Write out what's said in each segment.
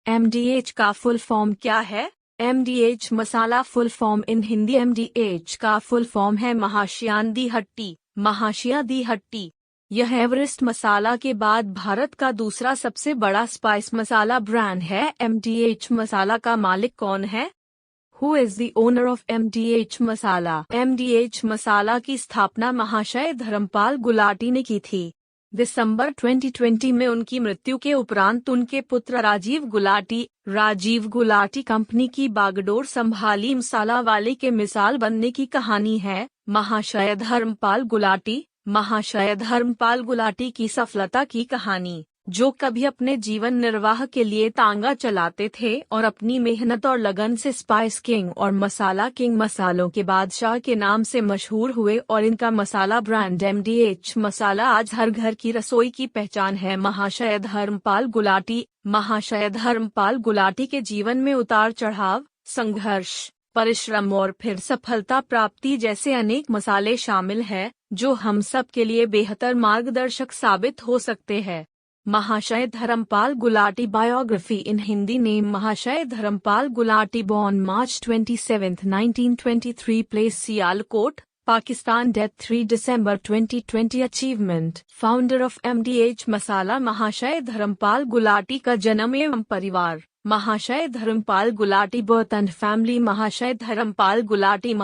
MDH का full form क्या है? MDH masala full form in Hindi. MDH का फुल फॉर्म है महाश्यान दी हट्टी, महाशया दी हट्टी। यह एवरेस्ट मसाला के बाद भारत का दूसरा सबसे बड़ा स्पाइस मसाला ब्रांड है। MDH मसाला का मालिक कौन है? Who is the owner of MDH masala? MDH मसाला की स्थापना महाशय धर्मपाल गुलाटी ने की थी। दिसंबर 2020 में उनकी मृत्यु के उपरांत उनके पुत्र राजीव गुलाटी कंपनी की बागडोर संभाली। मसाला वाले के मिसाल बनने की कहानी है महाशय धर्मपाल गुलाटी की सफलता की कहानी, जो कभी अपने जीवन निर्वाह के लिए तांगा चलाते थे और अपनी मेहनत और लगन से स्पाइस किंग और मसाला किंग, मसालों के बादशाह के नाम से मशहूर हुए और इनका मसाला ब्रांड MDH मसाला आज हर घर की रसोई की पहचान है। महाशय धर्मपाल गुलाटी के जीवन में उतार चढ़ाव, संघर्ष, परिश्रम और फिर सफलता प्राप्ति जैसे अनेक मसाले शामिल हैं, जो हम सब के लिए बेहतर मार्गदर्शक साबित हो सकते हैं। Mahashay Dharampal Gulati biography in Hindi name Mahashay Dharampal Gulati born March 27, 1923 place Sialkot, Pakistan death 3 December 2020 achievement founder of MDH masala Mahashay Dharampal Gulati का जन्म एवं परिवार Mahashay Dharampal Gulati birth and family Mahashay Dharampal Gulati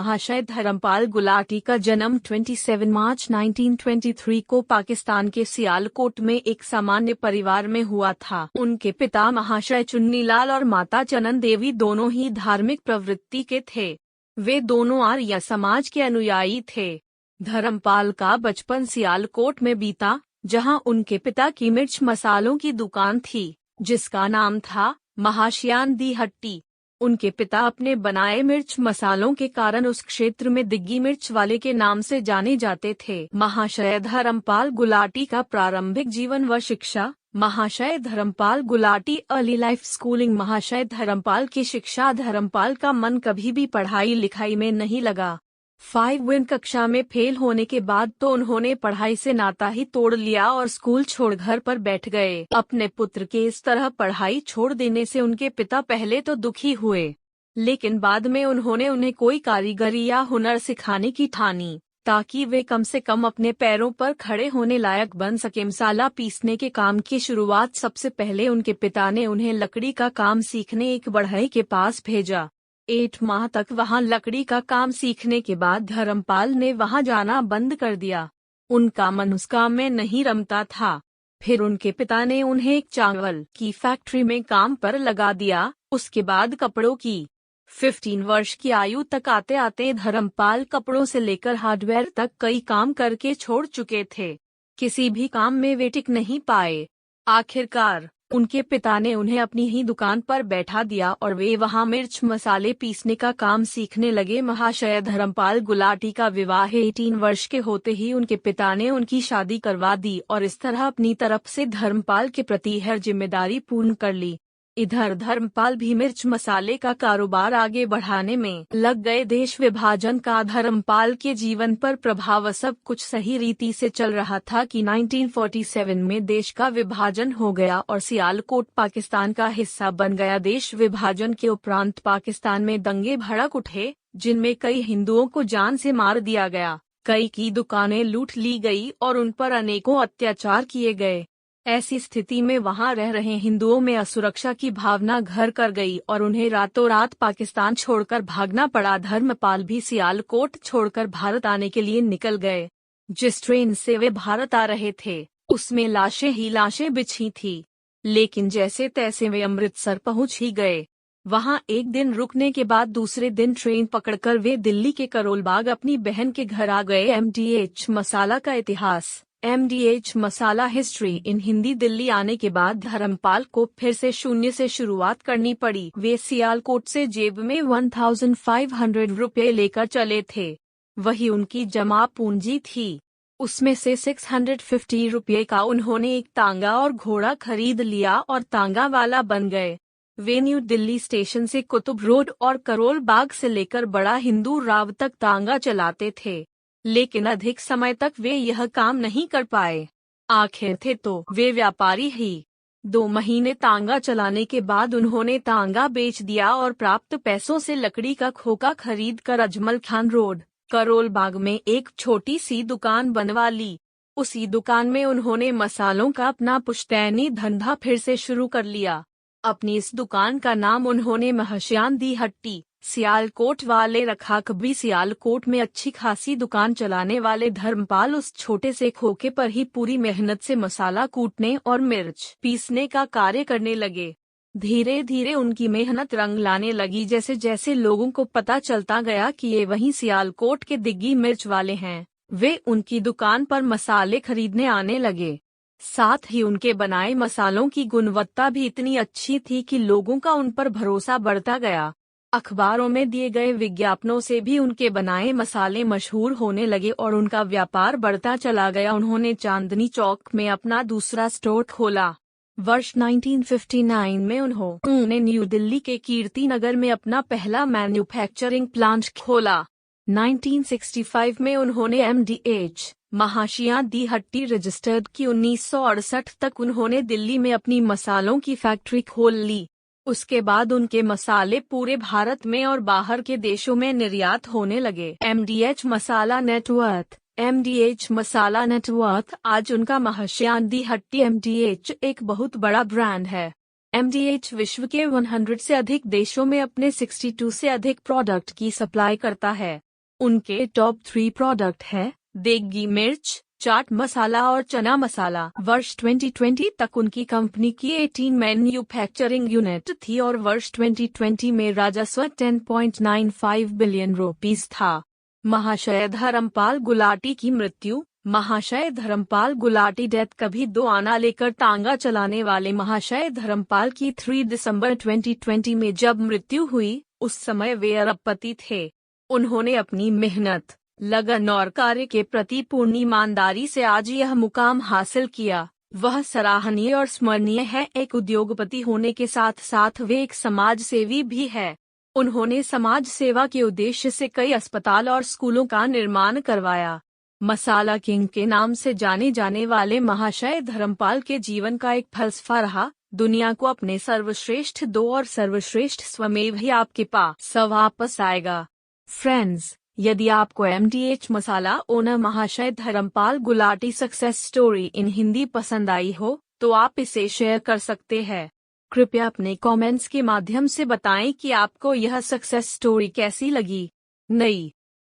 का जन्म 27 मार्च 1923 को पाकिस्तान के सियालकोट में एक सामान्य परिवार में हुआ था। उनके पिता महाशय चुन्नीलाल और माता चनन देवी दोनों ही धार्मिक प्रवृत्ति के थे। वे दोनों आर्य समाज के अनुयायी थे। धर्मपाल का बचपन सियालकोट में बीता, जहां उनके पिता की मिर्च मसालों की दुकान थी, जिसका नाम था महाश्यान दी हट्टी। उनके पिता अपने बनाए मिर्च मसालों के कारण उस क्षेत्र में दिग्गी मिर्च वाले के नाम से जाने जाते थे। महाशय धर्मपाल गुलाटी का प्रारंभिक जीवन व शिक्षा Mahashay Dharampal Gulati early life schooling Mahashay Dharampal की शिक्षा धर्मपाल का मन कभी भी पढ़ाई लिखाई में नहीं लगा। 5वीं कक्षा में फेल होने के बाद तो उन्होंने पढ़ाई से नाता ही तोड़ लिया और स्कूल छोड़ घर पर बैठ गए। अपने पुत्र के इस तरह पढ़ाई छोड़ देने से उनके पिता पहले तो दुखी हुए, लेकिन बाद में उन्होंने उन्हें कोई कारीगरी या हुनर सिखाने की ठानी, ताकि वे कम से कम अपने पैरों पर खड़े होने लायक बन सके। मसाला पीसने के काम की शुरुआत सबसे पहले उनके पिता ने उन्हें लकड़ी का काम सीखने एक बढ़ई के पास भेजा। 8 माह तक वहां लकड़ी का काम सीखने के बाद धर्मपाल ने वहां जाना बंद कर दिया। उनका मन उस काम में नहीं रमता था। फिर उनके पिता ने उन्हें एक चावल की फैक्ट्री में काम पर लगा दिया। उसके बाद कपड़ों की 15 वर्ष की आयु तक आते आते धर्मपाल कपड़ों से लेकर हार्डवेयर तक कई काम करके छोड़ चुके थे। किसी भी काम में वे टिक नहीं पाए। आखिरकार उनके पिता ने उन्हें अपनी ही दुकान पर बैठा दिया और वे वहां मिर्च मसाले पीसने का काम सीखने लगे। महाशय धर्मपाल गुलाटी का विवाह 18 वर्ष के होते ही उनके पिता ने उनकी शादी करवा दी और इस तरह अपनी तरफ से धर्मपाल के प्रति हर जिम्मेदारी पूर्ण कर ली। इधर धर्मपाल भी मिर्च मसाले का कारोबार आगे बढ़ाने में लग गए। देश विभाजन का धर्मपाल के जीवन पर प्रभाव सब कुछ सही रीति से चल रहा था कि 1947 में देश का विभाजन हो गया और सियालकोट पाकिस्तान का हिस्सा बन गया। देश विभाजन के उपरांत पाकिस्तान में दंगे भड़क उठे, जिनमें कई हिंदुओं को जान से मार दिया गया, कई की दुकानें लूट ली गई और उन पर अनेकों अत्याचार किए गए। ऐसी स्थिति में वहां रह रहे हिंदुओं में असुरक्षा की भावना घर कर गई और उन्हें रातों रात पाकिस्तान छोड़कर भागना पड़ा। धर्मपाल भी सियालकोट छोड़कर भारत आने के लिए निकल गए। जिस ट्रेन से वे भारत आ रहे थे उसमें लाशें ही लाशें बिछी थी, लेकिन जैसे तैसे वे अमृतसर पहुंच ही गए। वहां एक दिन रुकने के बाद दूसरे दिन ट्रेन पकड़कर वे दिल्ली के करोल बाग अपनी बहन के घर आ गए। MDH मसाला का इतिहास MDH masala history in Hindi. Delhi आने के बाद धर्मपाल को फिर से शून्य से शुरुआत करनी पड़ी। वे सियालकोट से जेब में 1500 रुपये लेकर चले थे। वही उनकी जमा पूंजी थी। उसमें से 650 रुपये का उन्होंने एक तांगा और घोड़ा खरीद लिया और तांगा वाला बन गए। वे न्यू दिल्ली स्टेशन से कुतुब रोड और करोल बाग से लेकर बड़ा हिंदू राव तक तांगा चलाते थे, लेकिन अधिक समय तक वे यह काम नहीं कर पाए। आखिर थे तो वे व्यापारी ही 2 महीने तांगा चलाने के बाद उन्होंने तांगा बेच दिया और प्राप्त पैसों से लकड़ी का खोखा खरीद कर अजमल खान रोड, करोल बाग में एक छोटी सी दुकान बनवा ली। उसी दुकान में उन्होंने मसालों का अपना पुश्तैनी धंधा फिर से शुरू कर लिया। अपनी इस दुकान का नाम उन्होंने महाश्यान दी हट्टी, सियालकोट वाले रखा। कभी सियालकोट में अच्छी खासी दुकान चलाने वाले धर्मपाल उस छोटे से खोखे पर ही पूरी मेहनत से मसाला कूटने और मिर्च पीसने का कार्य करने लगे। धीरे धीरे उनकी मेहनत रंग लाने लगी। जैसे जैसे लोगों को पता चलता गया कि ये वही सियालकोट के दिग्गी मिर्च वाले हैं, वे उनकी दुकान पर मसाले खरीदने आने लगे। साथ ही उनके बनाए मसालों की गुणवत्ता भी इतनी अच्छी थी कि लोगों का उन पर भरोसा बढ़ता गया। अखबारों में दिए गए विज्ञापनों से भी उनके बनाए मसाले मशहूर होने लगे और उनका व्यापार बढ़ता चला गया। उन्होंने चांदनी चौक में अपना दूसरा स्टोर खोला। वर्ष 1959 में उन्होंने न्यू दिल्ली के कीर्ति नगर में अपना पहला मैन्युफैक्चरिंग प्लांट खोला। 1965 में उन्होंने MDH महाश्यान दी हट्टी रजिस्टर्ड की। 1968 तक उन्होंने दिल्ली में अपनी मसालों की फैक्ट्री खोल ली। उसके बाद उनके मसाले पूरे भारत में और बाहर के देशों में निर्यात होने लगे। MDH मसाला नेटवर्क, MDH मसाला नेटवर्क आज उनका महाश्यान दी हट्टी MDH एक बहुत बड़ा ब्रांड है। MDH विश्व के 100 से अधिक देशों में अपने 62 से अधिक प्रोडक्ट की सप्लाई करता है। उनके टॉप 3 प्रोडक्ट है देगी मिर्च, चाट मसाला और चना मसाला। वर्ष 2020 तक उनकी कंपनी की 18 मैन्युफैक्चरिंग यूनिट थी और वर्ष 2020 में राजस्व 10.95 बिलियन रुपीस था। महाशय धर्मपाल गुलाटी की मृत्यु। महाशय धर्मपाल गुलाटी डेथ। कभी 2 आना लेकर तांगा चलाने वाले महाशय धर्मपाल की 3 दिसंबर 2020 में जब मृत्यु हुई, उस समय वे अरबपति थे। उन्होंने अपनी मेहनत, लगन और कार्य के प्रति पूर्ण ईमानदारी से आज यह मुकाम हासिल किया। वह सराहनीय और स्मरणीय है। एक उद्योगपति होने के साथ साथ वे एक समाज सेवी भी है। उन्होंने समाज सेवा के उद्देश्य से कई अस्पताल और स्कूलों का निर्माण करवाया। मसाला किंग के नाम से जाने जाने वाले महाशय धर्मपाल के जीवन का एक फलसफा रहा, दुनिया को अपने सर्वश्रेष्ठ दो और सर्वश्रेष्ठ स्वमेव ही आपके पास वापस आएगा। फ्रेंड्स, यदि आपको MDH masala owner Mahashay Dharampal Gulati success story in Hindi पसंद आई हो, तो आप इसे शेयर कर सकते हैं। कृपया अपने कमेंट्स के माध्यम से बताएं कि आपको यह सक्सेस स्टोरी कैसी लगी। नई